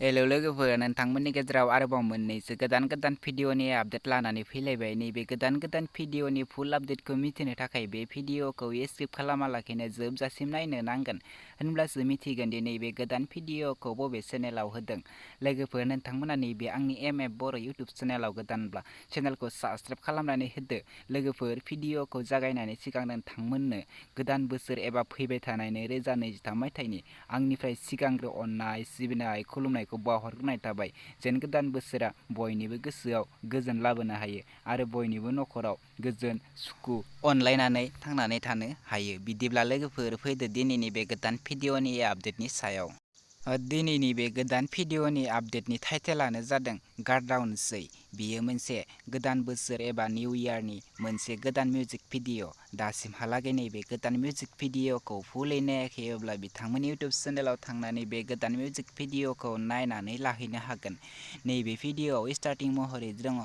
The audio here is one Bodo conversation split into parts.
हेलौ लोगोफोर, नोंथांमोननि गेजेराव आरोबाव मोननैसो गोदान भिडिअनि आपडेट लानानै फैलायबाय। नैबे गोदान भिडिअनि फुल आपडेटखौ मिथिनो थाखाय बे भिडिअखौ स्किप खालामालाखैनो जोबजासिम नायनो नांगोन, होनब्लासो मिथिगोन दि नैबे गोदान भिडिअखौ बबे चेनेलाव होदों। लोगोफोर, नोंथांमोना नैबे आंनि बर' इउटुब चेनेलाव गोदानब्ला चेनेलखौ साबस्क्राइब खालामनानै होदो। लोगोफोर, भिडिअखौ जागायनायनि सिगां नोंथांमोननो गोदान बोसोर एबा फैबाय थानाय 2023 मायथाइनि आंनिफ्राय सिगांग्रो अननाय, सिबिनाय, खुलुमनायखौ बावहरग्रोनाय थाबाय। जेन गोदान बोसोरा बयनिबो गोसोआव गोजोन लाबोनो हायो आरो बयनिबो नखराव गोजोन सुखु अनलायनानै थांनानै थानो हायो। बिदिब्ला लोगोफोर, फैदो दिनैनि बे गोदान भिडिअनि आपडेटनि सायाव। दिनैनि बे गोदान भिडिअनि आपडेटनि टाइटेलानो जादों गार्दाउनसै। बियो मोनसे गोदान बोसोर एबा निउ इयारनि मोनसे गोदान मिउजिक भिडिअ। दासिमहालागै नैबे गोदान मिउजिक भिडिअखौ फुलै नायाखैब्ला बिथांमोननि इउटुब चेनेलाव थांनानै बे गोदान मिउजिक भिडिअखौ नायनानै लाहैनो हागोन। नैबे भिडिअआव स्टार्टिं महरै दङ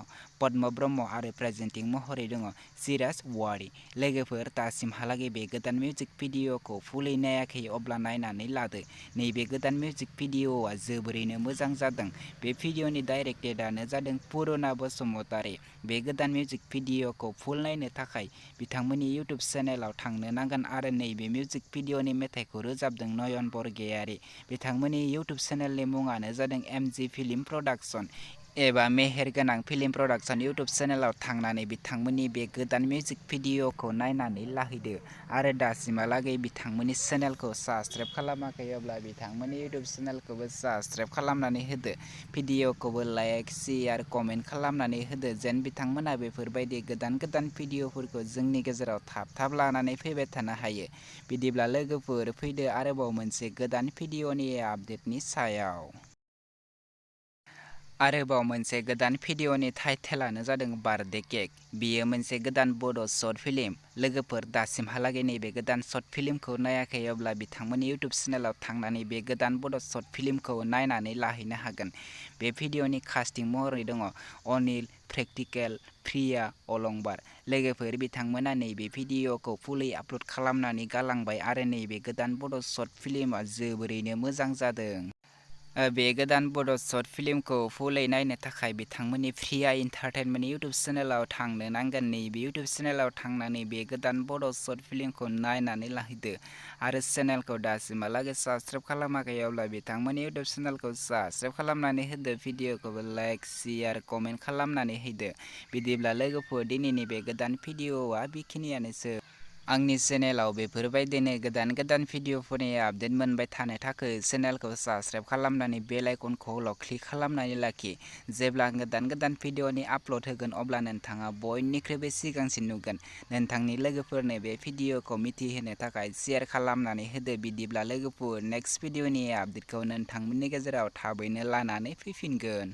पद्म ब्रह्म आरो प्रेजेन्टिं महरै दङ सिराज वारि। लोगोफोर, दासिमहालागै बे गोदान मिउजिक भिडिअखौ फुलै नायाखै अब्ला नायनानै लादो। नैबे गोदान मिउजिक भिडिअआ जोबोरैनो मोजां जादों। बे भिडिअनि डाइरेक्टेडआनो जादों पुरुना बसुमतारी। बे गोदान मिउजिक भिडिअखौ फुल नायनो थाखाय बिथांमोननि इउटुब चेनेलाव थांनो नांगोन आरो नैबे मिउजिक भिडिअनि मेथाइखौ रोजाबदों नयन बरगयारी। बिथांमोननि इउटुब चेनेलनि मुङानो जादों MG फिल्म प्रडाक्शन एबा मेहेरगोनां फिल्म प्रडाक्शन। इउटुब चेनेलाव थांनानै बिथांमोननि बे गोदान मिउजिक भिडिअखौ नायनानै लाहैदो आरो दासिमहालागै बिथांमोननि चेनेलखौ साबस्क्राइब खालामाखैब्ला बिथांमोननि इउटुब चेनेलखौबो साबस्क्राइब खालामनानै होदो। भिडिअखौबो लाइक, शेयार, कमेन्ट खालामनानै होदो जेन बिथांमोना बेफोरबायदि गोदान भिडिअफोरखौ जोंनि गेजेराव थाब लानानै फैबाय थानो हायो। बिदिब्ला लोगोफोर, फैदो आरोबाव मोनसे गोदान भिडिअनि आपडेटनि सायाव। आरोबाव मोनसे गोदान भिडिअनि टाइटेलानो जादों बार्थडे केक। बियो मोनसे गोदान बड' शर्ट फिल्म। लोगोफोर, दासिमहालागै नैबे गोदान शर्ट फिल्मखौ नायाखैब्ला बिथांमोननि इउटुब चेनेलाव थांनानै बे गोदान बड' शर्ट फिल्मखौ नायनानै लाहैनो हागोन। बे भिडिअनि कास्टिं महरै दङ अनिल, प्रेक्टिकेल, प्रिया, अलंबार। लोगोफोर, बिथांमोना नैबे भिडिअखौ फुलै आपल'ड खालामनानै गालांबाय आरो नैबे गोदान बड' शर्ट फिल्मआ जोबोरैनो मोजां जादों। बे गोदान बड' शर्ट फिल्मखौ फुलै नायनो थाखाय बिथांमोननि प्रिया एन्टारटेनमेन्ट इउटुब चेनेलाव थांनो नांगोन। नैबे इउटुब चेनेलाव थांनानै बे गोदान बड' शर्ट फिल्मखौ नायनानै लाहैदो आरो चेनेलखौ दासिमहालागै साबस्क्राइब खालामाखैब्ला बिथांमोननि इउटुब चेनेलखौ साबस्क्राइब खालामनानै होदो। भिडिअखौबो लाइक, शेयार, कमेन्ट खालामनानै होदो। बिदिब्ला लोगोफोर, दिनैनि बे गोदान भिडिअआ बेखिनियानोसै। आंनि चेनेलाव बेफोरबायदिनो गोदान भिडिअफोरनि आपडेट मोनबाय थानो थाखाय चेनेलखौ साबस्क्राइब खालामनानै बेल आइकनखौल' क्लिक खालामनानै लाखि। जेब्ला गोदान भिडिअनि आपल'ड होगोन अब्ला नोंथाङा बयनिख्रुइबो सिगांसिन नुगोन। नोंथांनि लोगोफोरनो बे भिडिअखौ मिथिहोनो थाखाय शेयार खालामनानै होदो। बिदिब्ला लोगोफोर, नेक्स्ट भिडिअनि आपडेटखौ नोंथांमोननि गेजेराव थाबैनो लानानै फैफिनगोन।